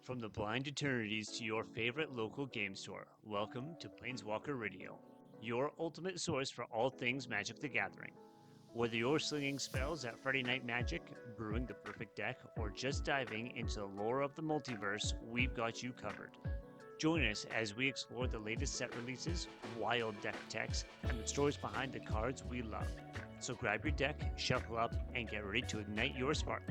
From the blind eternities to your favorite local game store, welcome to Planeswalker Radio, your ultimate source for all things Magic the Gathering. Whether you're slinging spells at Friday Night Magic, brewing the perfect deck, or just diving into the lore of the multiverse, we've got you covered. Join us as we explore the latest set releases, wild deck techs, and the stories behind the cards we love. So grab your deck, shuffle up, and get ready to ignite your spark,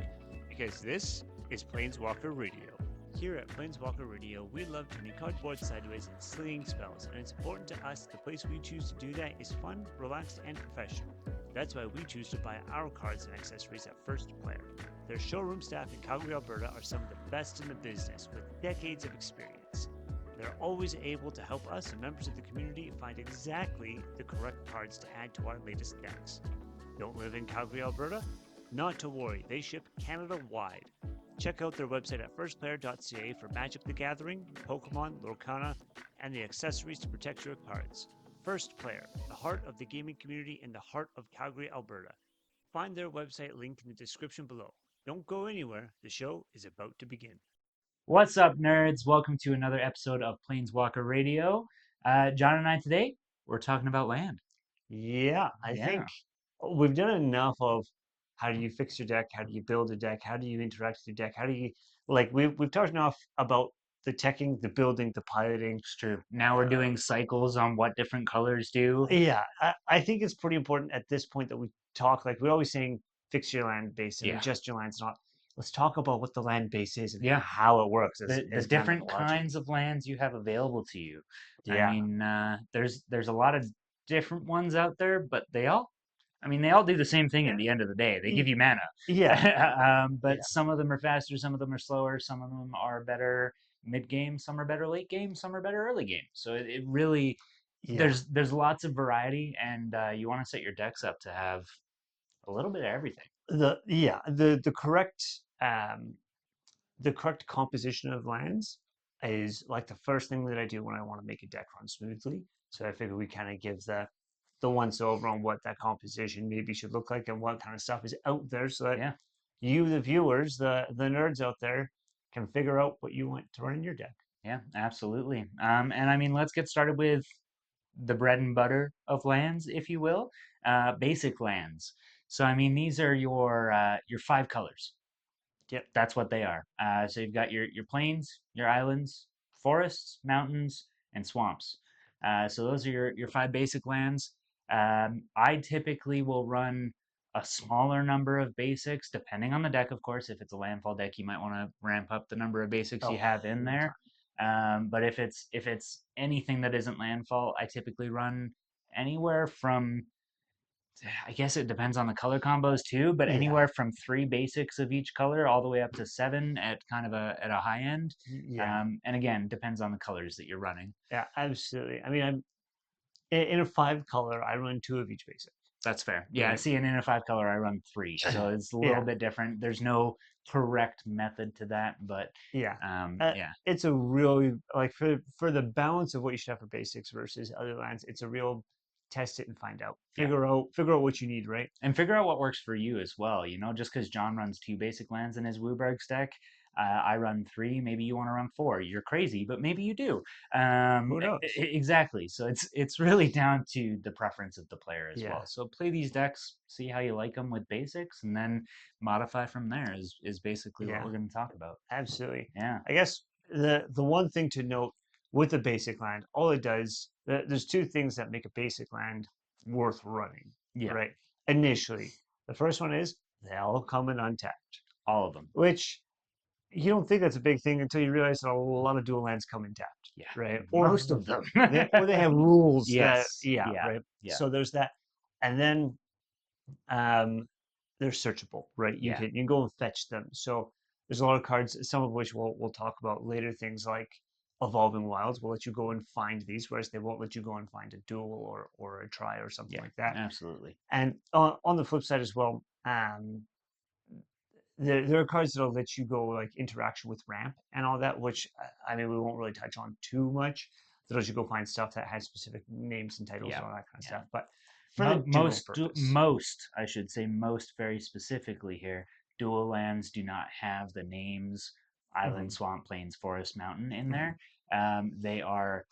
because this is Planeswalker Radio. Here at Planeswalker Radio, we love turning cardboard sideways and slinging spells, and it's important to us the place we choose to do that is fun, relaxed, and professional. That's why we choose to buy our cards and accessories at First Player. Their showroom staff in Calgary, Alberta are some of the best in the business with decades of experience. They're always able to help us and members of the community find exactly the correct cards to add to our latest decks. Don't live in Calgary, Alberta? Not to worry, they ship Canada-wide. Check out their website at firstplayer.ca for Magic the Gathering, Pokemon, Lorcana, and the accessories to protect your cards. First Player, the heart of the gaming community in the heart of Calgary, Alberta. Find their website linked in the description below. Don't go anywhere, the show is about to begin. What's up, nerds? Welcome to another episode of Planeswalker Radio. John and I today, we're talking about land. Yeah, I think we've done enough of how do you fix your deck, how do you build a deck, how do you interact with your deck, how do you we've talked enough about the teching, the building, the piloting. It's true. Now we're doing cycles on what different colors do. Yeah, I think it's pretty important at this point that we talk, like we're always saying, fix your land base and adjust your lands. Not let's talk about what the land base is and how it works. The different kinds of lands you have available to you. Yeah. I mean, there's a lot of different ones out there, but they all do the same thing at the end of the day. They give you mana. Yeah. But some of them are faster, some of them are slower, some of them are better mid game, some are better late game, some are better early game. So it really there's lots of variety, and you want to set your decks up to have a little bit of everything. The correct composition of lands is like the first thing that I do when I want to make a deck run smoothly. So I figure we kind of give the once over on what that composition maybe should look like and what kind of stuff is out there, so that you, the viewers, the nerds out there, can figure out what you want to run in your deck. Yeah, absolutely. And I mean, let's get started with the bread and butter of lands, if you will, basic lands. So I mean, these are your 5 colors. Yep, that's what they are. So you've got your plains, your islands, forests, mountains, and swamps. So those are your 5 basic lands. I typically will run a smaller number of basics, depending on the deck, of course. If it's a landfall deck, you might want to ramp up the number of basics you have in there. But if it's anything that isn't landfall, I typically run anywhere from, I guess it depends on the color combos too, but anywhere from 3 basics of each color all the way up to 7 at kind of at a high end. And again, depends on the colors that you're running. Yeah, absolutely. I mean, I'm in a 5 color, I run 2 of each basic. That's fair. Yeah, I see. And in a 5 color, I run 3, so it's a little bit different. There's no correct method to that, but it's a really, like, for the balance of what you should have for basics versus other lands, it's a real test it and find out. Figure out what you need, right? And figure out what works for you as well. You know, just because John runs 2 basic lands in his WUBRG's deck, I run 3. Maybe you want to run 4. You're crazy, but maybe you do. Who knows? Exactly. So it's really down to the preference of the player as well. So play these decks, see how you like them with basics, and then modify from there. Is basically what we're going to talk about. Absolutely. Yeah. I guess the one thing to note with a basic land, all it does, there's 2 things that make a basic land worth running. Right. Initially, the first one is they all come in untapped. All of them. Which you don't think that's a big thing until you realize that a lot of dual lands come in tapped. Yeah. Right. Or most of them. Or they have rules. Yes. Right. Yeah. So there's that, and then they're searchable. Right. You can go and fetch them. So there's a lot of cards, some of which we'll talk about later. Things like Evolving Wilds will let you go and find these, whereas they won't let you go and find a duel or a try or something like that. Absolutely. And on the flip side as well, there are cards that'll let you go like interaction with ramp and all that, which I mean we won't really touch on too much. That'll let you go find stuff that has specific names and titles and all that kind of stuff. But for most, I should say most very specifically here, dual lands do not have the names island, swamp, plains, forest, mountain in there. They are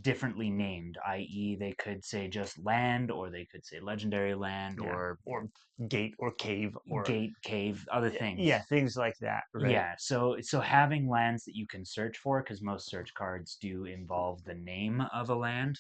differently named, i.e., they could say just land, or they could say legendary land, Yeah. Or gate or cave or gate, cave, other things. yeah, things like that, right? Yeah, so having lands that you can search for, because most search cards do involve the name of a land,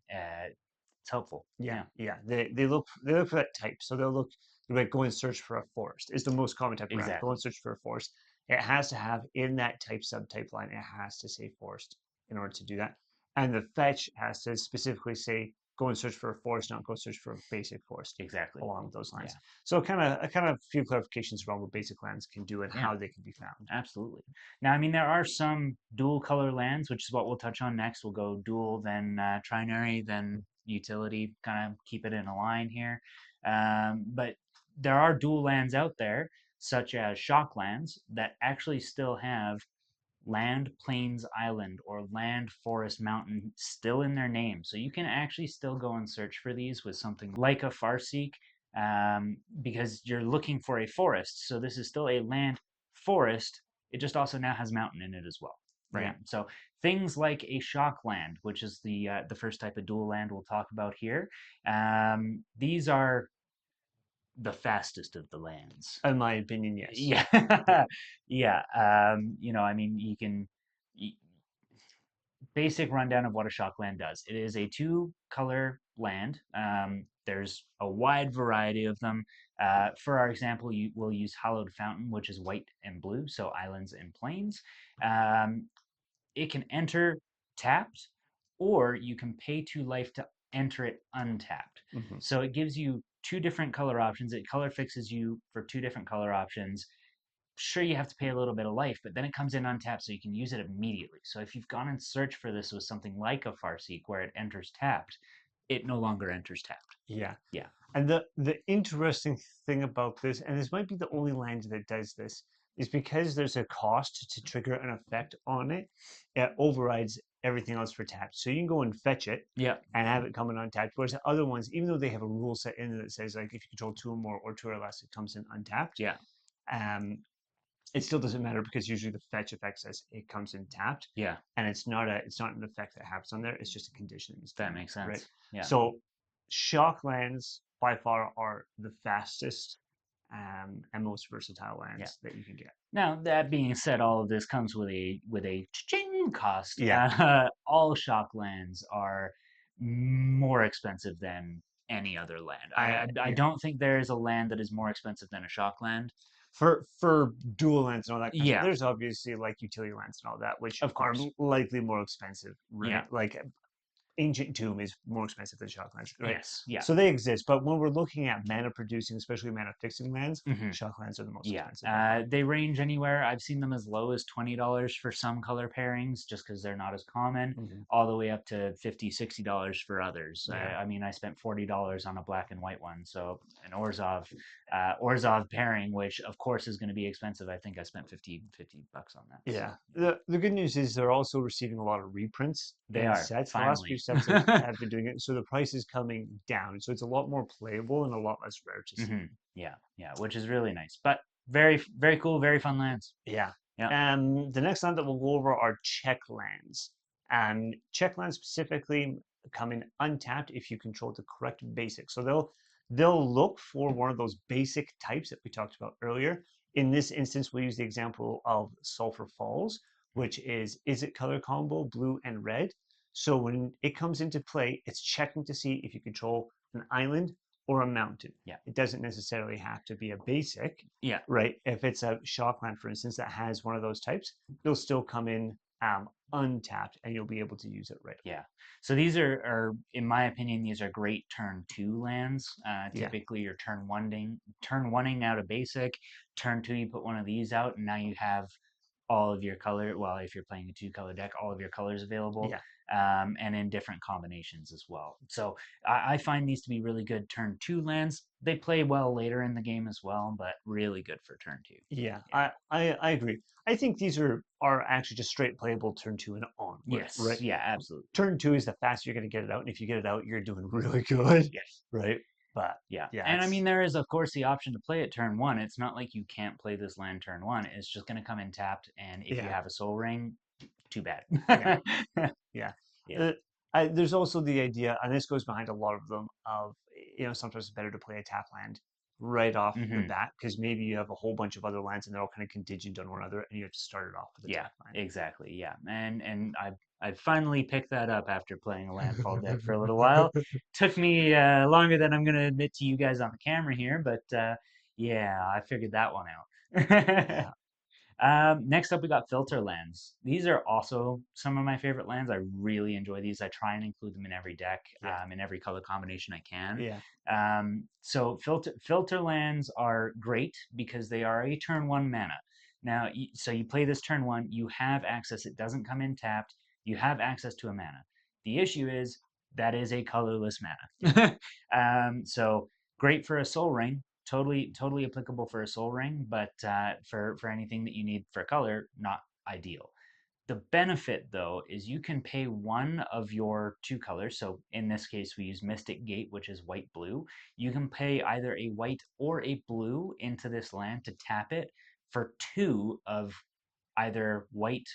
it's helpful. Yeah, yeah. They look for that type. So they'll look like go and search for a forest is the most common type of land. Go Exactly. and search for a forest. It has to have in that type subtype line, it has to say forest in order to do that. And the fetch has to specifically say go and search for a forest, not go search for a basic forest Exactly. along those lines. Yeah. So kind of few clarifications around what basic lands can do and Yeah. how they can be found. Absolutely. Now, I mean, there are some dual color lands, which is what we'll touch on next. We'll go dual, then trinary, then utility, kind of keep it in a line here. But there are dual lands out there, such as shock lands, that actually still have land, plains, island, or land, forest, mountain still in their name. So you can actually still go and search for these with something like a Farseek, because you're looking for a forest. So this is still a land forest. It just also now has mountain in it as well, right? Yeah. So things like a shock land, which is the first type of dual land we'll talk about here. These are the fastest of the lands. In my opinion, yes. Yeah, yeah. I mean, you can basic rundown of what a shockland does. It is a two-color land. There's a wide variety of them. For our example, we'll use Hallowed Fountain, which is white and blue, so islands and plains. It can enter tapped, or you can pay 2 life to enter it untapped. So it gives you two different color options. It color fixes you for two different color options. Sure, you have to pay a little bit of life, but then it comes in untapped, so you can use it immediately. So if you've gone and searched for this with something like a Farseek where it enters tapped, it no longer enters tapped. Yeah. Yeah. And the interesting thing about this, and this might be the only land that does this, is because there's a cost to trigger an effect on it, it overrides everything else for tapped. So you can go and fetch it Yeah. and have it coming untapped. Whereas the other ones, even though they have a rule set in that says like if you control two or more or two or less, it comes in untapped. Yeah. It still doesn't matter because usually the fetch effect says it comes in tapped. Yeah. And it's not an effect that happens on there. It's just a condition. That makes sense. Right. Yeah. So shock lands by far are the fastest and most versatile lands that you can get. Now, that being said, all of this comes with a cha-ching cost. Yeah. All shock lands are more expensive than any other land. I don't think there is a land that is more expensive than a shock land. For dual lands and all that kind of Yeah. stuff, there's obviously like utility lands and all that, which Of are course. likely more expensive, right? Yeah. Like Ancient Tomb is more expensive than shock lands, right? Yes. Yeah. So they exist, but when we're looking at mana producing, especially mana fixing lands, Mhm. shock lands are the most Yeah, expensive. they range anywhere. I've seen them as low as $20 for some color pairings, just because they're not as common, all the way up to $50, $60 for others. Yeah. I mean, I spent $40 on a black and white one, so an Orzhov pairing, which of course is going to be expensive. I think I spent 50 bucks on that. Yeah. So. The good news is they're also receiving a lot of reprints They in are, sets. The last few finally. sets have been doing it, so the price is coming down. So it's a lot more playable and a lot less rare to see. Yeah, which is really nice. But very, very cool, very fun lands. Yeah. Yeah. The next land that we'll go over are check lands. Check lands specifically come in untapped if you control the correct basic. So they'll look for one of those basic types that we talked about earlier. In this instance, we'll use the example of Sulphur Falls, which is it color combo blue and red. So when it comes into play, it's checking to see if you control an island or a mountain. Yeah. It doesn't necessarily have to be a basic. Yeah. Right. If it's a shockland, for instance, that has one of those types, it'll still come in untapped and you'll be able to use it right away. Yeah. So these are, in my opinion, these are great turn 2 lands. Typically, you're turn oneing out a basic. Turn 2, you put one of these out, and now you have all of your color. Well, if you're playing a 2-color deck, all of your colors available. Yeah. And in different combinations as well. So I find these to be really good turn 2 lands. They play well later in the game as well, but really good for turn 2. Yeah. I agree. I think these are actually just straight playable turn 2 and on. Yes. Right. Yeah, absolutely. Turn 2 is the faster you're going to get it out, and if you get it out, you're doing really good. Yes. Right. But Yeah. yeah, And I it's mean, there is, of course, the option to play it turn one. It's not like you can't play this land turn one. It's just going to come in tapped. And if you yeah, have a Soul Ring, too bad. yeah, yeah. Yeah. Uh, there's also the idea, and this goes behind a lot of them, of sometimes it's better to play a tap land right off the Hmm. bat because maybe you have a whole bunch of other lands and they're all kind of contingent on one another, and you have to start it off with a Yeah, tap exactly. Yeah. And I finally picked that up after playing a landfall deck for a little while. Took me longer than I'm going to admit to you guys on the camera here, but yeah, I figured that one out. Yeah, Next up, we got filter lands. These are also some of my favorite lands. I really enjoy these. I try and include them in every deck, yeah, in every color combination I can. yeah, So filter lands are great because they are a turn one mana. Now, so you play this turn one, you have access. It doesn't come in tapped. You have access to a mana. The issue is that is a colorless mana. So great for a Soul Ring, totally applicable for a Soul Ring, but for anything that you need for color, not ideal. The benefit though is you can pay one of your two colors. So in this case, we use Mystic Gate, which is white blue. You can pay either a white or a blue into this land to tap it for two of either white,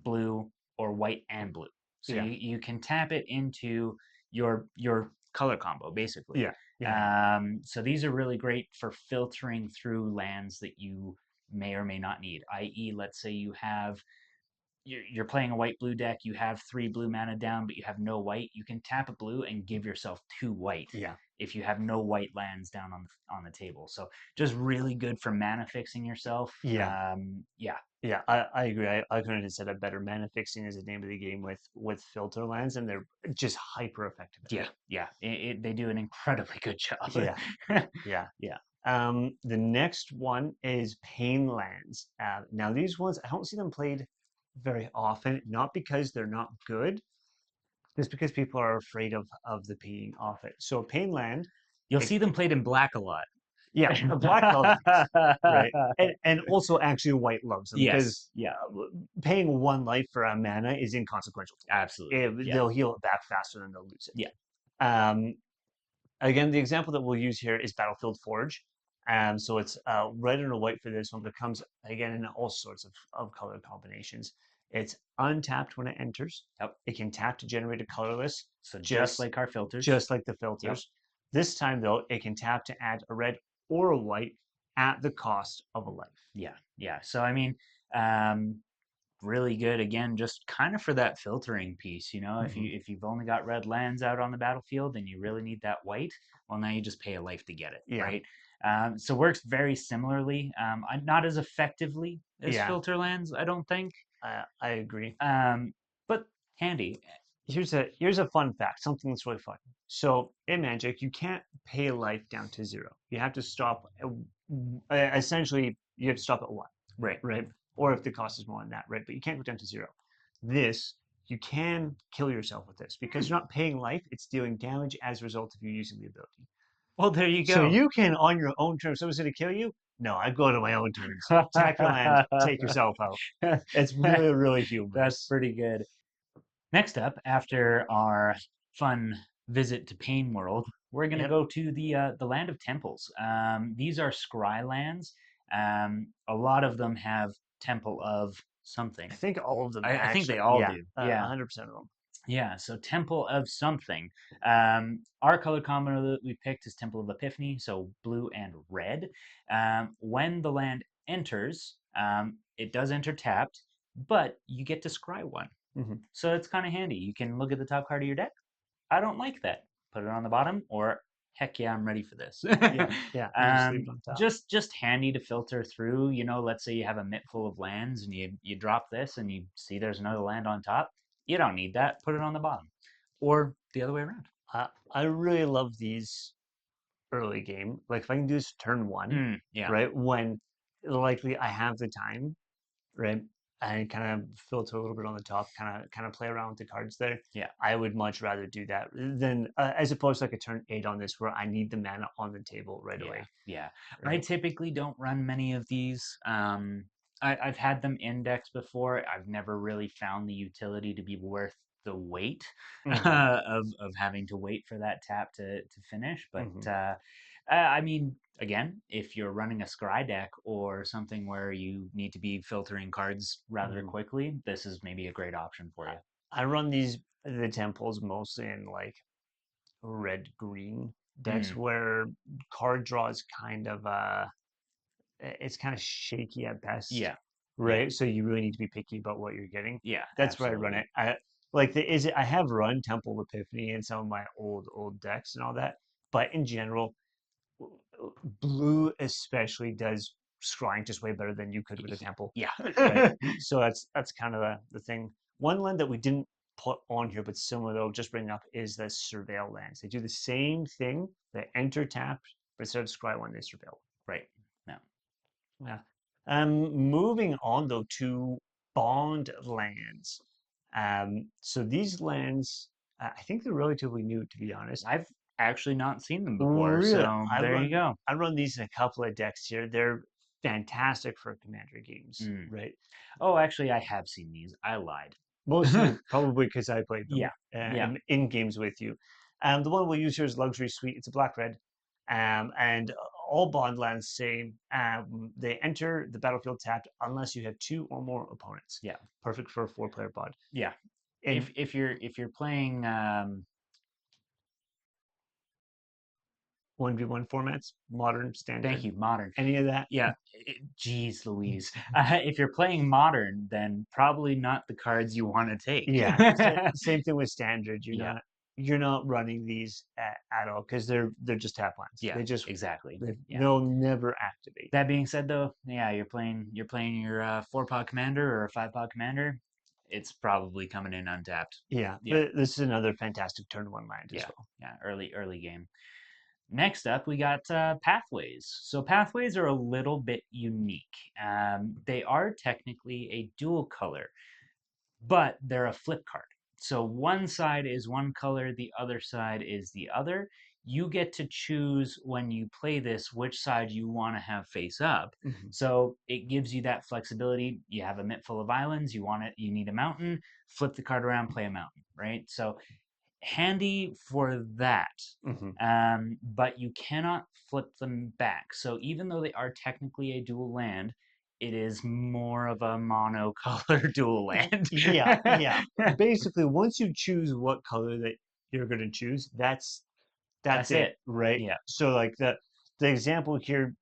blue, or white and blue. So yeah, you can tap it into your color combo basically. yeah, yeah, So these are really great for filtering through lands that you may or may not need. I.e., let's say you're playing a white blue deck, you have 3 blue mana down, but you have no white. You can tap a blue and give yourself 2 white yeah, if you have no white lands down on the table. So just really good for mana fixing yourself. yeah. Yeah, Yeah, I agree. I couldn't have said it better. Mana fixing is the name of the game with filter lands, and they're just hyper effective at yeah, yeah. They do an incredibly good job. it. Yeah, yeah. Yeah. The next one is Pain Lands. Now these ones I don't see them played very often, not because they're not good, just because people are afraid of the paying off it. So Pain Land, You'll it, see them played in black a lot. yeah, Black loves these, right? And also actually White loves them because Yes. Yeah. paying 1 life for a mana is inconsequential to White. Absolutely. Yeah. They'll heal it back faster than they'll lose Yeah. it. Again, the example that we'll use here is Battlefield Forge. So it's red and a white for this one, but it comes again in all sorts of color combinations. It's untapped when it enters. Yep. It can tap to generate a colorless, So just like our filters. just like the Yep. filters. This time though, it can tap to add a red or a white at the cost of a life. Yeah. Yeah. So I mean, um, really good again, just kind of for that filtering piece. If Mhm. you've only got red lands out on the battlefield and you really need that white, well, now you just pay a life to get it, Yeah, right? So works very similarly, not as effectively as yeah, filter lands, I don't think, I agree. but handy. Here's a fun fact, something that's really fun. So in Magic, you can't pay life down to 0. You have to stop. Essentially, you have to stop at 1, Right. right? Or if the cost is more than that, right? But you can't go down to 0. This you can kill yourself with this because you're not paying life; it's dealing damage as a result of you using the ability. Well, there you So go. you can, on your own terms, someone's going to kill you. No, I go to my own terms. Tap your land, take yourself out. It's really That's humorous. pretty good. Next up, after our fun visit to Pain World, we're going to Yep. go to the Land of Temples. These are scry lands. A lot of them have Temple of something. I think all of them I think they actually, all yeah, do. Yeah, 100% of them. yeah. So Temple of something. Our color combo that we picked is Temple of Epiphany, so blue and red. When the land enters, it does enter tapped, but you get to scry one. Hmm. So it's kind of handy. You can look at the top card of your deck. I don't like that. Put it on the bottom, or heck yeah, I'm ready for this. Yeah, yeah, and just leave it on top. Just handy to filter through. Let's say you have a mitt full of lands and you drop this and you see there's another land on top. You don't need that. Put it on the bottom, or the other way around. I really love these early game. Like if I can do this turn 1, Yeah, right, when likely I have the time, right, and kind of filter a little bit on the top, kind of play around with the cards there. yeah, I would much rather do that than as opposed to like a turn 8 on this where I need the mana on the table right yeah, away. yeah. I Right? typically don't run many of these. I've had them indexed before. I've never really found the utility to be worth the weight Hmm. of having to wait for that tap to finish. But Hmm. I mean, again, if you're running a scry deck or something where you need to be filtering cards rather Hmm. quickly, this is maybe a great option for you. I run the temples mostly in like red green decks Mm, where card draw is kind of it's kind of shaky at best, yeah, yeah, right? So you really need to be picky about what you're getting. yeah, That's where I run absolutely. it. I like the is it I have run Temple of Epiphany in some of my old decks and all that, but in general, blue especially does scrying just way better than you could with a temple. Yeah, Right. right. So that's kind of the thing. One land that we didn't put on here, but similar that I'll just bring up is the surveil lands. They do the same thing. They enter tap, but instead of scry one, they surveil. Right. No. Yeah. Moving on though to bond lands. So these lands, I think they're relatively new, to be honest. I've actually not seen them before, Really, so there you go. I run these in a couple of decks here. They're fantastic for commander games, Mm. right? Oh, actually, I have seen these. I lied. Mostly probably because I played them Yeah, yeah, in games with you. The one we'll use here is Luxury Suite. It's a black red. And all bond lands same. They enter the battlefield tapped unless you have two or more opponents. yeah, Perfect for a four-player bond. yeah. In If you're playing, 1v1 formats, modern, thank standard, you, modern. any of that. Yeah, geez, Louise. If you're playing modern, then probably not the cards you want to take. Yeah, same thing with standard. Yeah, You're not running these at all because they're just tap lands. yeah, exactly. Yeah. They'll never activate. That being said, though, yeah, you're playing your 4 pod commander or a 5 pod commander. It's probably coming in untapped. Yeah, Yeah, but this is another fantastic turn one land as yeah, well. yeah. Early game. Next up, we got pathways. So pathways are a little bit unique. They are technically a dual color, but they're a flip card. So one side is one color, the other side is the other. You get to choose when you play this which side you want to have face up. Hmm. So it gives you that flexibility. You have a mitt full of islands, you need a mountain, flip the card around, play a mountain, right? So handy for that. Hmm. But you cannot flip them back. So even though they are technically a dual land, it is more of a monocolor dual land. Yeah, yeah. Basically, once you choose what color that you're going to choose, that's That's it, it. right? Yeah, So like the example here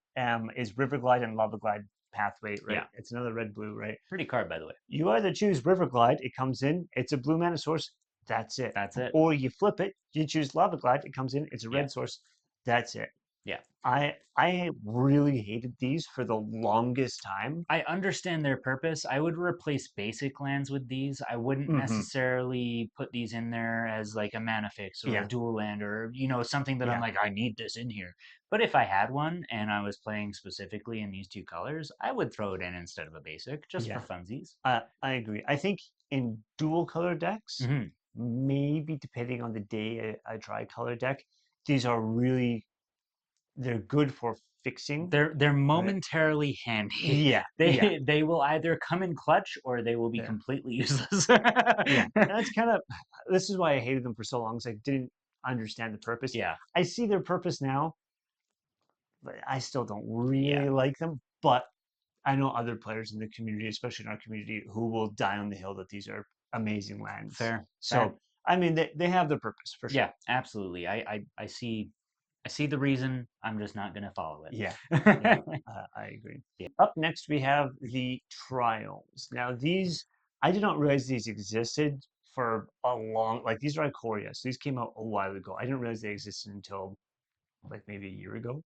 is Riverglide and Lava Glide pathway, right? yeah. It's another red blue, right? Pretty card, by the way. You either choose Riverglide, it comes in, it's a blue mana source, that's it. That's it. Or you flip it, you choose Lava Glide, it comes in, it's a Yeah, red source, that's it. yeah. I really hated these for the longest time. I understand their purpose. I would replace basic lands with these. I wouldn't Hmm. necessarily put these in there as like a mana fix or a Yeah, dual land or something that I'm yeah, like I need this in here. But if I had one and I was playing specifically in these two colors, I would throw it in instead of a basic just for yeah. funsies. I agree. I think in dual color decks, Hmm. maybe depending on the day I try color deck, these are really they're good for fixing. They're Right? momentarily handy. Yeah, yeah, They will either come in clutch or they will be yeah, completely useless. yeah. And that's kind of this is why I hated them for so long, because I didn't understand the purpose. Yeah, I see their purpose now, but I still don't yeah. really like them. But I know other players in the community, especially in our community, who will die on the hill that these are amazing lands. Fair. Fair. So I mean, they have their purpose for sure. Yeah, absolutely. I see the reason. I'm just not gonna follow Yeah, yeah, it. I agree. Yeah. Up next, we have the Triomes. Now, these, I did not realize these existed for a long, like these are Ikoria, so these came out a while ago. I didn't realize they existed until like maybe a year ago.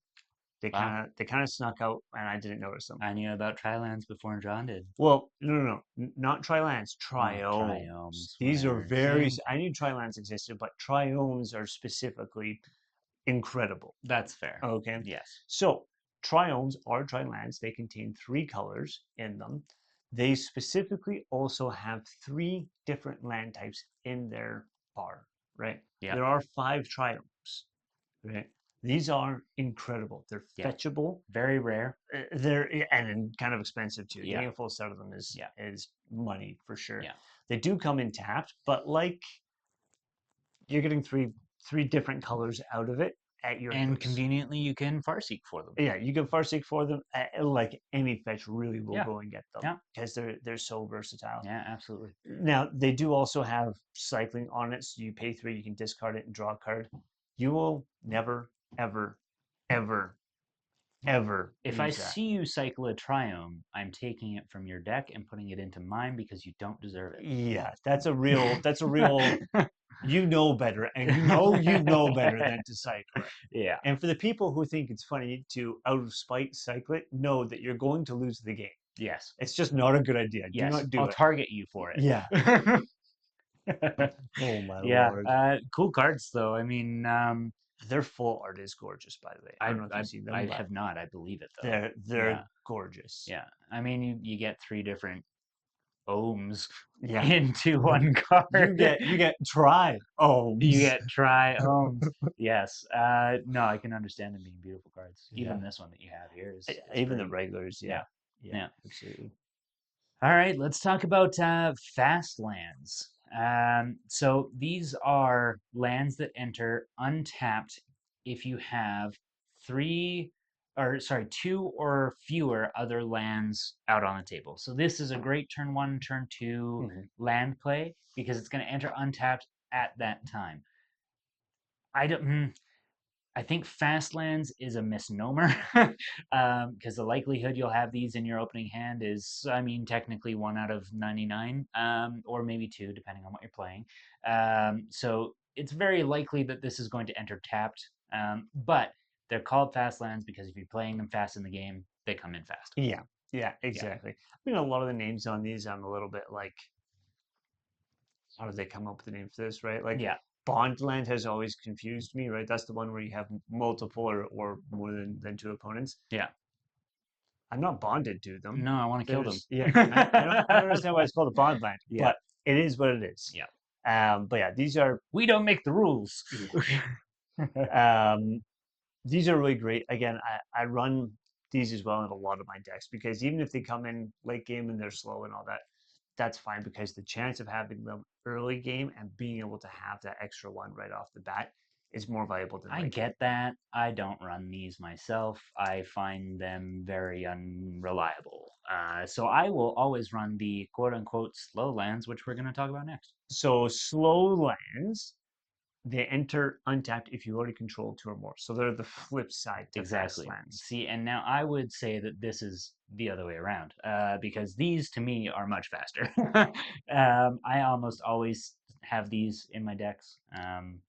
Wow. They kind of snuck out, and I didn't notice them. I knew about Trilands before John did. Well, no, not Trilands, Oh, Triomes. triomes. These are Whatever. very, Same I thing. knew Trilands existed, but Triomes are specifically incredible. That's fair. Okay. Yes. So triomes are trilands. They contain three colors in them. They specifically also have three different land types in their bar, right? Yep. There are five triomes, right? These are incredible. They're Yeah. fetchable. Very rare. And kind of expensive too. Yeah. Getting a full set of them is Yeah. is money for sure. Yeah. They do come in tapped, but like you're getting three different colors out of it at your And house. conveniently, you can Farseek for them. Yeah, you can Farseek for them. Like any fetch really will Yeah. go and get them Yeah. because they're so versatile. Yeah, absolutely. Now they do also have cycling on it, so you pay 3, you can discard it and draw a card. You will never, ever, ever, ever If I use that. see you cycle a Triome, I'm taking it from your deck and putting it into mine because you don't deserve it. Yeah, that's a real. You know better, and you know better than to cycle it. Yeah. And for the people who think it's funny to out of spite cycle it, know that you're going to lose the game. Yes. It's just not a good idea. Do Yes. not do I'll it. target you for it. Yeah. Oh my Yeah. lord. Cool cards though. I mean, Their full art is gorgeous, by the way. I don't know if you've seen them. I but have not. I believe it though. they're Yeah. gorgeous. Yeah. I mean, you get 3 different ohms Yeah. into one card. You get try. Oh. You get try ohms. Yes. No, I can understand them being beautiful cards. Even Yeah. this one that you have here is Even the pretty. regulars. Yeah. Yeah. Absolutely. All right, let's talk about fast lands. So these are lands that enter untapped if you have 2 or fewer other lands out on the table. So this is a great turn 1, turn 2 Mhm. land play because it's going to enter untapped at that time. I think fast lands is a misnomer because the likelihood you'll have these in your opening hand is, I mean, technically 1 out of 99, or maybe 2, depending on what you're playing. So it's very likely that this is going to enter tapped, but they're called fast lands because if you're playing them fast in the game, they come in fast. Yeah, exactly. I mean, a lot of the names on these, I'm a little bit like, how did they come up with the name for this, right? Like, Yeah. Bondland has always confused me, right? That's the one where you have multiple or more than 2 opponents. Yeah. I'm not bonded to them. No, I want to kill them. Yeah, I don't understand why it's called a Bondland, Yeah. but it is what it is. Yeah. But yeah, these are We don't make the rules. these are really great. Again, I run these as well in a lot of my decks because even if they come in late game and they're slow and all that, that's fine because the chance of having them early game and being able to have that extra one right off the bat is more valuable than I late get that. I don't run these myself. I find them very unreliable. So I will always run the quote unquote slow lands, which we're going to talk about next. So slow lands, they enter untapped if you already control 2 or more. So they're the flip side to Exactly. fast lands. See, and now I would say that this is the other way around because these to me are much faster. I almost always have these in my decks.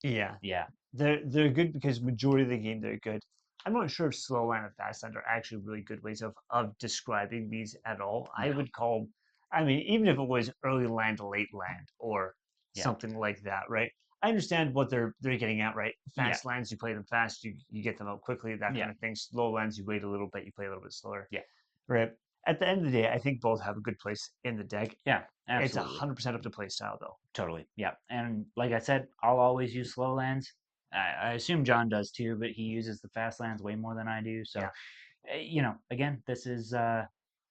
Yeah. Yeah. They're good because majority of the game they're good. I'm not sure if slow land and fast land are actually really good ways of describing these at all. I No. would call, I mean, even if it was early land, late land, or Yeah. something like that, right? I understand what they're getting at, right? Yeah. Fast lands, you play them fast, you get them out quickly, that Yeah. kind of thing. Slow lands, you wait a little bit, you play a little bit slower. Yeah. Right. At the end of the day, I think both have a good place in the deck. Yeah, absolutely. It's 100% up to play style, though. Totally. Yeah. And like I said, I'll always use slow lands. I assume John does too, but he uses the fast lands way more than I do. So, Yeah. Again, this is,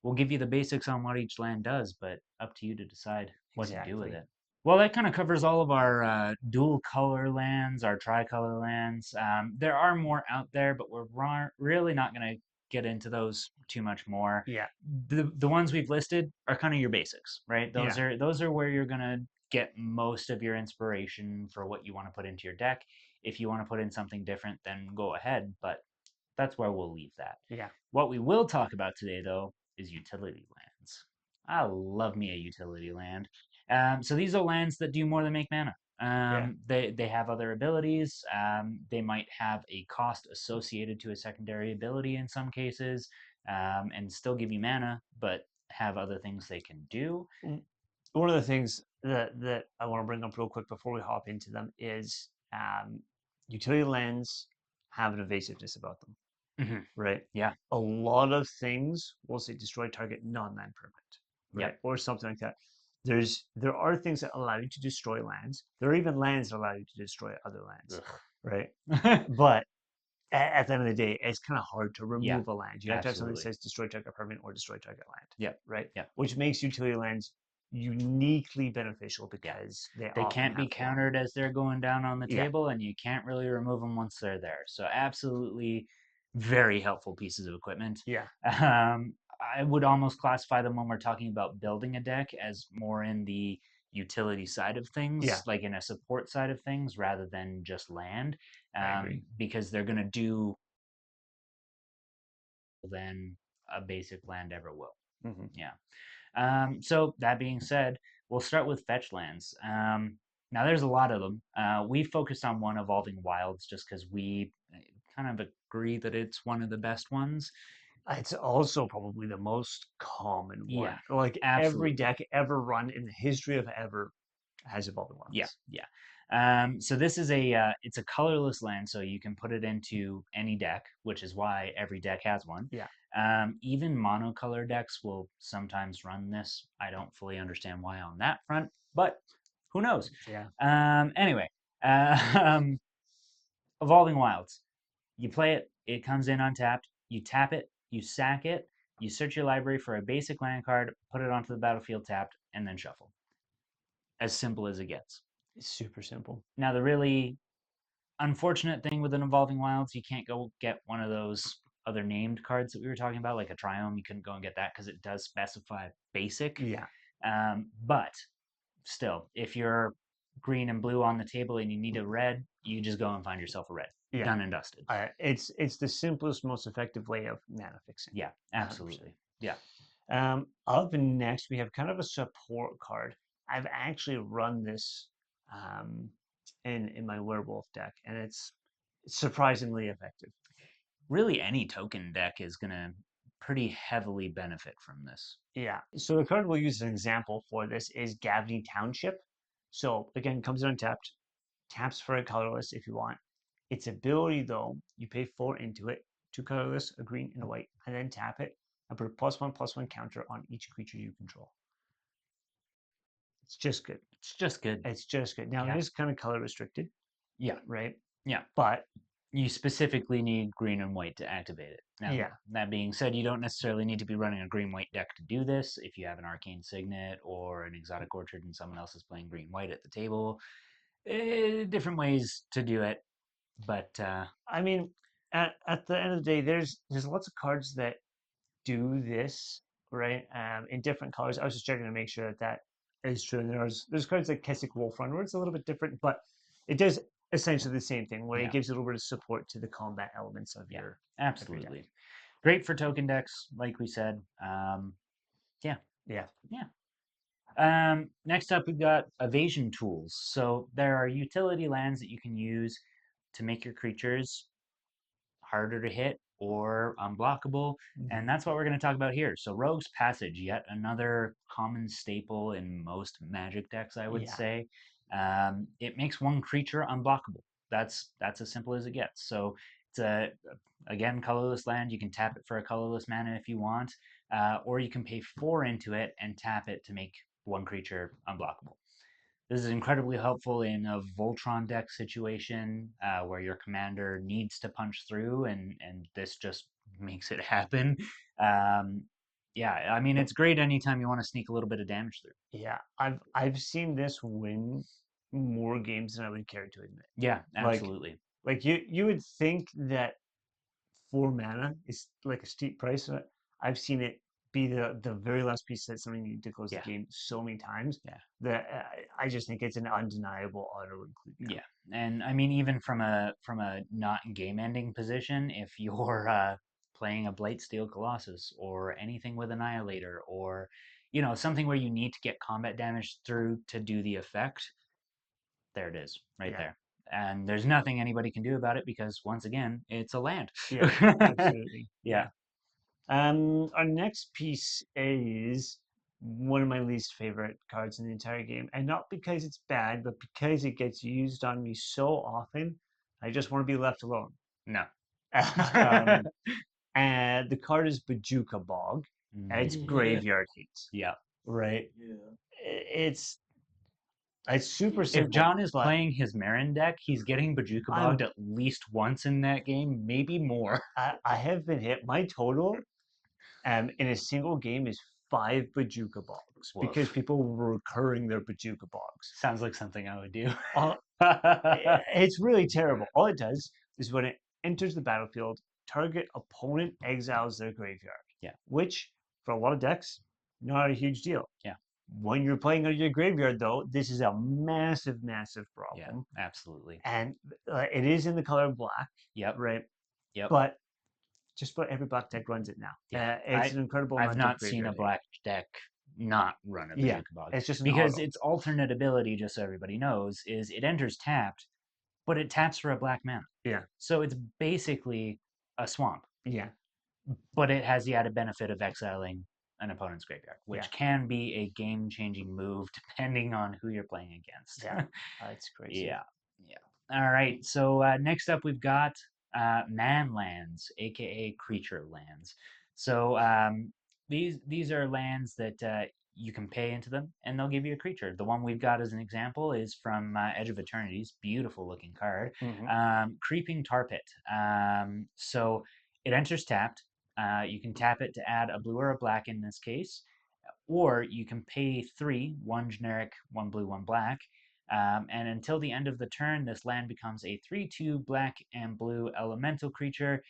we'll give you the basics on what each land does, but up to you to decide what to do with Exactly. it. Well, that kind of covers all of our dual color lands, our tricolor lands. There are more out there, but we're really not going to get into those too much more. Yeah. The ones we've listed are kind of your basics, right? Those Yeah. are where you're going to get most of your inspiration for what you want to put into your deck. If you want to put in something different, then go ahead, but that's where we'll leave that. Yeah. What we will talk about today, though, is utility lands. I love me a utility land. So these are lands that do more than make mana. They have other abilities. They might have a cost associated to a secondary ability in some cases, and still give you mana, but have other things they can do. One of the things that I want to bring up real quick before we hop into them is utility lands have an evasiveness about them, Mm-hmm. right? Yeah. A lot of things will say destroy target non-land permanent, right? Yep. Or something like that. There are things that allow you to destroy lands. There are even lands that allow you to destroy other lands, right? But at the end of the day, it's kind of hard to Yeah, remove a land. You have to have something that absolutely. says destroy target permanent or destroy target land, Yep, right? yep, Which makes utility lands uniquely beneficial yeah. because they They often can't be have flying. countered as they're going down on the Yeah, table, and you can't really remove them once they're there. So absolutely, very helpful pieces of equipment. yeah, Um, I would almost classify them when we're talking about building a deck as more in the utility side of yeah. things, like in a support side of things, rather than just land, I agree. because they're going to do than a basic land ever will. Hmm. Yeah. So that being said, we'll start with fetch lands. Now there's a lot of them. We focused on one, Evolving Wilds, just because we kind of agree that it's one of the best ones. It's also probably the most common Yeah, one. Like every absolutely. deck ever run in the history of ever has evolving Yeah, wilds. yeah. So this is it's a colorless land, so you can put it into any deck, which is why every deck has one. Yeah. Even monocolor decks will sometimes run this. I don't fully understand why on that front, but who knows? Yeah. Anyway, um, Evolving Wilds. You play it, it comes in untapped, you tap it, you sack it, you search your library for a basic land card, put it onto the battlefield tapped, and then shuffle. As simple as it gets. It's super simple. Now, the really unfortunate thing with an Evolving Wilds, you can't go get one of those other named cards that we were talking about, like a Triome. You couldn't go and get that because it does specify basic. Yeah. But still, if you're green and blue on the table and you need a red, you just go and find yourself a red. Yeah. Done and dusted. It's the simplest, most effective way of mana fixing. Yeah, 100%. absolutely. Yeah. Up next, we have kind of a support card. I've actually run this um, in my werewolf deck, and it's surprisingly effective. Really, any token deck is going to pretty heavily benefit from this. Yeah. So the card we'll use as an example for this is Gavney Township. So again, comes in untapped, taps for a colorless if you want. Its ability though, you pay 4 into it, 2 colorless, a green and a white, and then tap it and put a +1/+1 counter on each creature you control. It's just good. It's just good. It's just good. Now it Yeah. is kind of color restricted, Yeah. right? Yeah. But You specifically need green and white to activate it. Now, yeah, that being said, you don't necessarily need to be running a green white deck to do this. If you have an Arcane Signet or an Exotic Orchard and someone else is playing green white at the table, different ways to do it. But I mean, at the end of the day, there's lots of cards that do this, right? In different colors. I was just checking to make sure that that is true. And there's cards like Keswick Wolf Run where it's a little bit different, but it does essentially the same thing where it yeah, gives you a little bit of support to the combat elements of yeah, your deck. absolutely. Great for token decks, like we said. Yeah, Yeah, yeah. Next up, we've got evasion tools. So there are utility lands that you can use to make your creatures harder to hit or unblockable. mhm, And that's what we're going to talk about here. So, Rogue's Passage, yet another common staple in most Magic decks, I would yeah, say. It makes one creature unblockable. That's as simple as it gets. So, it's a again colorless land. You can tap it for a colorless mana if you want, or you can pay 4 into it and tap it to make one creature unblockable. This is incredibly helpful in a Voltron deck situation where your commander needs to punch through, and this just makes it happen. Um, yeah, I mean it's great anytime you want to sneak a little bit of damage through. yeah. I've seen this win more games than I would care to admit. Yeah, Like absolutely. like you would think that 4 mana is like a steep price. I've seen it be the very last piece that something need to close the Yeah, game so many times yeah, that I just think it's an undeniable auto include now. yeah. And I mean even from a not game ending position, if you're playing a Blightsteel Colossus or anything with Annihilator or something where you need to get combat damage through to do the effect, there it is, right Yeah, there. And there's nothing anybody can do about it because once again, it's a land. yeah, absolutely. Yeah. Yeah. Our next piece is one of my least favorite cards in the entire game, and not because it's bad, but because it gets used on me so often. I just want to be left alone. No. um, and the card is Bajuka Bog, and it's Mm, Graveyard Hate, yeah. right? It's It's super If simple. John is but playing his Marin deck, he's getting Bojuka I'm- Bogged at least once in that game, maybe more. I have been hit. My total in a single game is 5 Bajuka Bogs because Woof. people were recurring their Bajuka Bogs. Sounds like something I would do. All, it's really terrible. All it does is when it enters the battlefield, target opponent exiles their graveyard. Yeah. Which, for a lot of decks, not a huge deal. Yeah. When you're playing on your graveyard, though, this is a massive, massive Yeah, problem. absolutely. And it is in the color black, Yep. right? Yep. But just about every black deck runs it now. Yeah. It's an incredible I've amount not of seen a graveyard black deck not run a Yeah, Bojuka Bog. it's just an Because auto. its alternate ability, just so everybody knows, is it enters tapped, but it taps for a black mana. Yeah. So it's basically a swamp, Yeah. but it has the added benefit of exiling an opponent's graveyard, which Yeah. can be a game-changing move depending on who you're playing against. Yeah. It's crazy. Yeah. Yeah. All right. So next up, we've got man lands, aka creature lands. So these are lands that you can pay into them, and they'll give you a creature. The one we've got as an example is from Edge of Eternity's beautiful looking card, Creeping Tar Pit. So it enters tapped. You can tap it to add a blue or a black in this case, or you can pay 3, one generic, one blue, one black. And until the end of the turn, this land becomes a 3/2 black and blue elemental creature.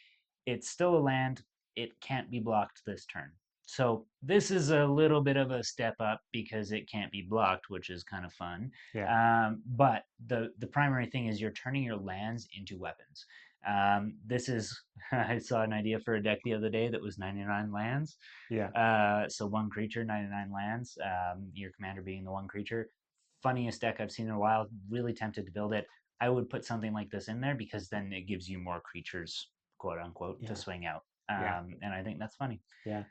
It's still a land. It can't be blocked this turn. So this is a little bit of a step up because it can't be blocked, which is kind of fun. Yeah. But the primary thing is you're turning your lands into weapons. This is I saw an idea for a deck the other day that was 99 lands. Yeah. So one creature, 99 lands. Your commander being the one creature. Funniest deck I've seen in a while. Really tempted to build it. I would put something like this in there because then it gives you more creatures, quote unquote, Yeah. to swing out. Yeah. And I think that's funny. Yeah.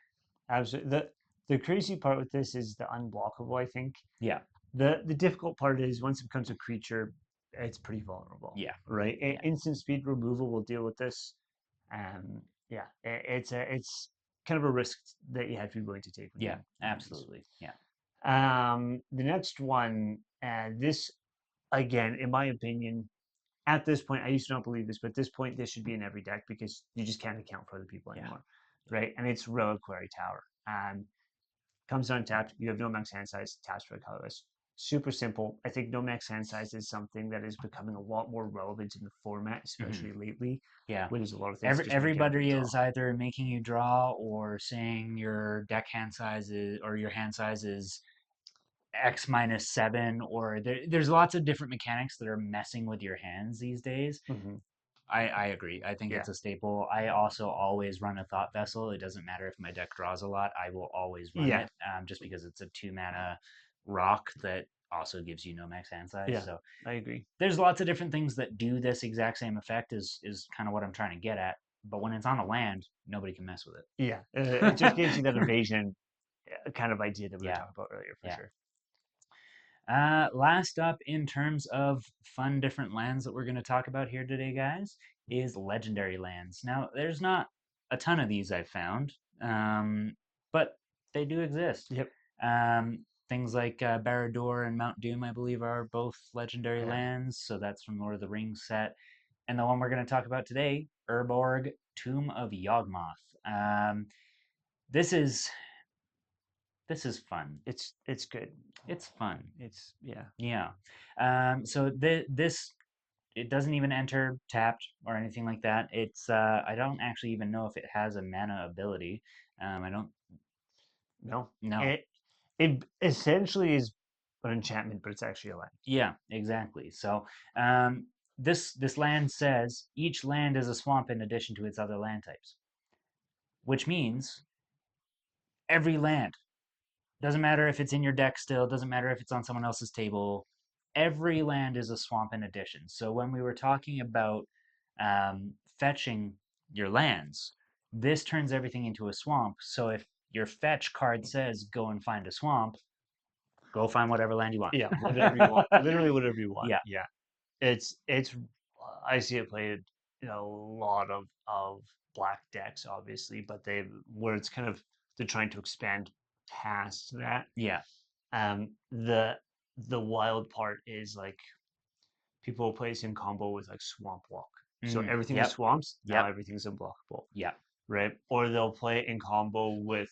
Absolutely. The crazy part with this is the unblockable, I think. Yeah. The difficult part is once it becomes a creature, it's pretty vulnerable. Yeah. Right? Yeah. Instant speed removal will deal with this. Yeah. It's kind of a risk that you have to be willing to take. Yeah, absolutely. Yeah. The next one, this again, in my opinion, at this point, I used to not believe this, but at this point, this should be in every deck because you just can't account for other people Yeah. anymore, right? And it's Reliquary Tower. Comes untapped. You have no max hand size. Taps for a colorless. Super simple. I think no max hand size is something that is becoming a lot more relevant in the format, especially lately. Yeah. Where there's a lot of things. Everybody is either making you draw or saying your deck hand size is, or your hand size is X minus 7, or there's lots of different mechanics that are messing with your hands these days. I agree. I think it's a staple. I also always run a Thought Vessel. It doesn't matter if my deck draws a lot. I will always run it, just because it's a 2 mana rock that also gives you no max hand size. Yeah, so I agree. There's lots of different things that do this exact same effect. Is kind of what I'm trying to get at. But when it's on a land, nobody can mess with it. Yeah, it just gives you that evasion kind of idea that we were Yeah. talking about earlier, for Yeah. sure. Last up, in terms of fun different lands that we're going to talk about here today, guys, is legendary lands. Now, there's not a ton of these I've found, but they do exist. Yep. Things like Barad-dûr and Mount Doom, I believe, are both legendary Yeah. lands. So that's from Lord of the Rings set. And the one we're going to talk about today, Urborg, Tomb of Yawgmoth. This is fun. It's good. It's fun. It's yeah. Yeah. So this it doesn't even enter tapped or anything like that. It's I don't actually even know if it has a mana ability. I don't. No. No. It essentially is an enchantment, but it's actually a land. Yeah, exactly. So this land says each land is a swamp in addition to its other land types, which means every land, doesn't matter if it's in your deck still, doesn't matter if it's on someone else's table, every land is a swamp in addition. So when we were talking about fetching your lands, this turns everything into a swamp. So if your fetch card says go and find a swamp, go find whatever land you want. Yeah, whatever you want. Literally whatever you want. Yeah. Yeah. It's I see it played in a lot of black decks, obviously, but where it's kind of they're trying to expand past that. Yeah. The the wild part is like people play this in combo with like Swamp Walk. So everything is Yep. swamps, now Yep. everything's unblockable, Yep. right? Or they'll play it in combo with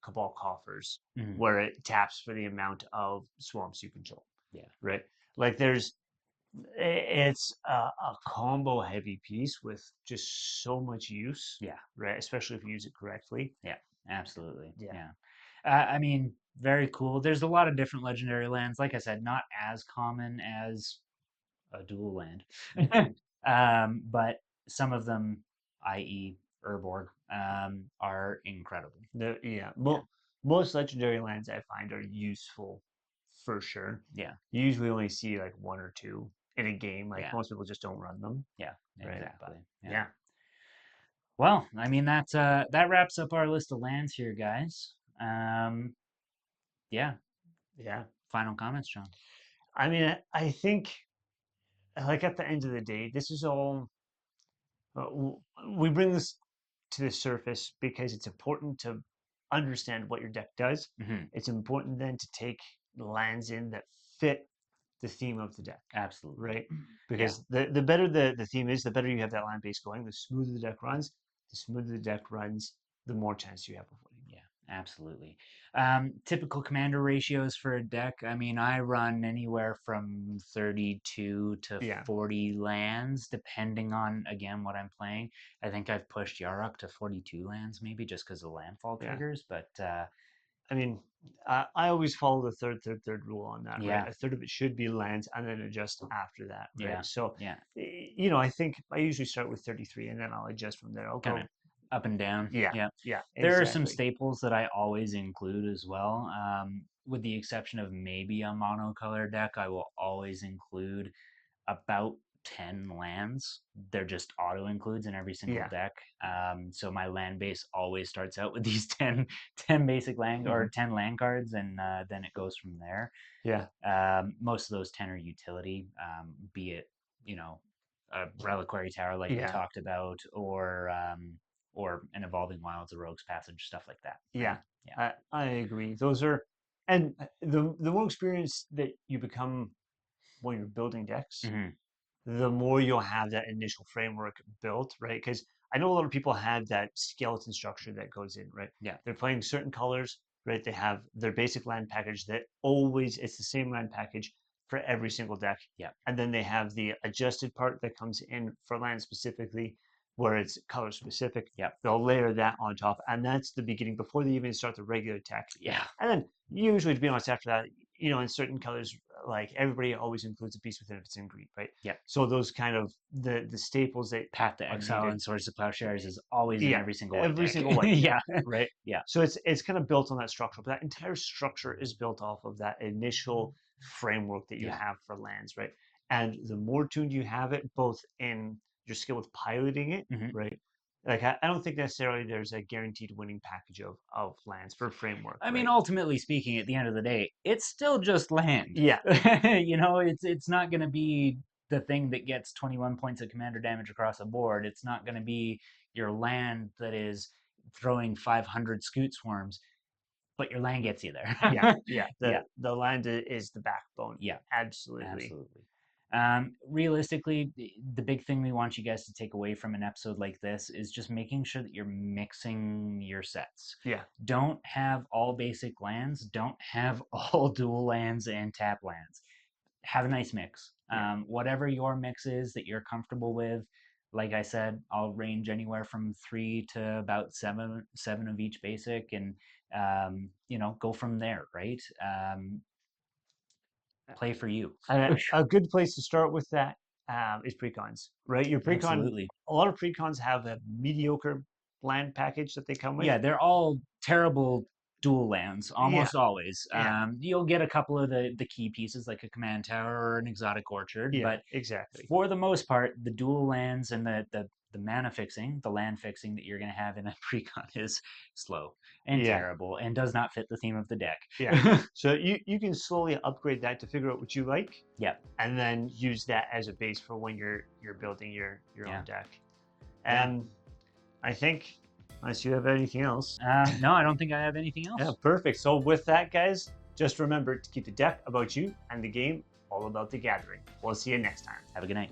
Cabal Coffers, Mhm. where it taps for the amount of swamps you control, Yeah. right? Like it's a combo heavy piece with just so much use, Yeah. right? Especially if you use it correctly. Yeah. Absolutely. Yeah. Yeah. I mean, very cool. There's a lot of different legendary lands. Like I said, not as common as a dual land, but some of them, i.e., Urborg, are incredible. Yeah. Yeah. Most legendary lands I find are useful for sure. Yeah. You usually only see like one or two in a game. Like Yeah. most people just don't run them. Yeah. Right. Exactly. But Yeah. yeah. Well, I mean that wraps up our list of lands here, guys. Yeah. Yeah. Final comments, John. I mean, I think like at the end of the day, this is all we bring this to the surface because it's important to understand what your deck does. Hmm. It's important then to take lands in that fit the theme of the deck, Absolutely. right? Yeah. Because the better the theme is, the better you have that land base going, the smoother the deck runs. The smoother the deck runs, the more chance you have of winning. Yeah, absolutely. Typical commander ratios for a deck. I mean, I run anywhere from 32 to Yeah. 40 lands, depending on, again, what I'm playing. I think I've pushed Yarok to 42 lands, maybe just because of landfall Yeah. triggers. But I mean, I always follow the third rule on that, right? yeah, A third of it should be lands and then adjust after that, right? yeah, So, yeah, you know, I think I usually start with 33 and then I'll adjust from there. I'll kind of go, up and down. yeah, Yeah. yeah, There are some exactly. staples that I always include as well. With the exception of maybe a monocolor deck, I will always include about 10 lands. They're just auto includes in every single Yeah. deck. So my land base always starts out with these 10 basic land or 10 land cards, and then it goes from there. Yeah. Most of those 10 are utility, be it, you know, a reliquary tower like we Yeah. talked about, or an evolving wilds, a rogue's passage, stuff like that. Yeah. Right? Yeah. I agree. Those are, and the more experience that you become when you're building decks, Hmm. the more you'll have that initial framework built, right? Because I know a lot of people have that skeleton structure that goes in, right? Yeah. They're playing certain colors, right? They have their basic land package that always it's the same land package for every single deck. Yeah. And then they have the adjusted part that comes in for land specifically, where it's color specific. Yeah. They'll layer that on top, and that's the beginning before they even start the regular deck. Yeah. And then usually, to be honest, after that, you know, in certain colors, like everybody always includes a piece within if it's in green, right? Yeah. So those kind of the staples that Path to are Exile needed. and Swords to Plowshares is always in Yeah, every single white every deck. single white Yeah. deck, right? Yeah. So it's kind of built on that structure, but that entire structure is built off of that initial framework that you Yeah. have for lands, right? And the more tuned you have it, both in your skill with piloting it, Mhm. right? Like I don't think necessarily there's a guaranteed winning package of lands for framework. I mean, right? ultimately speaking, at the end of the day, it's still just land. Yeah, You know, it's not going to be the thing that gets 21 points of commander damage across a board. It's not going to be your land that is throwing 500 scoot swarms, but your land gets you there. yeah. Yeah. The land is the backbone. Yeah. Absolutely. Absolutely. Realistically, the big thing we want you guys to take away from an episode like this is just making sure that you're mixing your sets. Yeah. Don't have all basic lands. Don't have all dual lands and tap lands. Have a nice mix. Yeah. Whatever your mix is that you're comfortable with. Like I said, I'll range anywhere from 3 to about seven of each basic, and you know, go from there. Right? Play for you. A good place to start with that is precons, right? Your precon, Absolutely. a lot of precons have a mediocre land package that they come with. Yeah, they're all terrible dual lands, Yeah. almost always. Yeah. You'll get a couple of the key pieces like a command tower or an exotic orchard, Yeah, but exactly. for the most part, the dual lands and the mana fixing, the land fixing that you're going to have in a precon is slow and Yeah. terrible and does not fit the theme of the deck. Yeah. So you can slowly upgrade that to figure out what you like. Yeah. And then use that as a base for when you're building your Yeah. own deck. Yeah. And I think, unless you have anything else. No, I don't think I have anything else. Yeah, perfect. So with that, guys, Just remember to keep the deck about you and the game all about the gathering. We'll see you next time. Have a good night.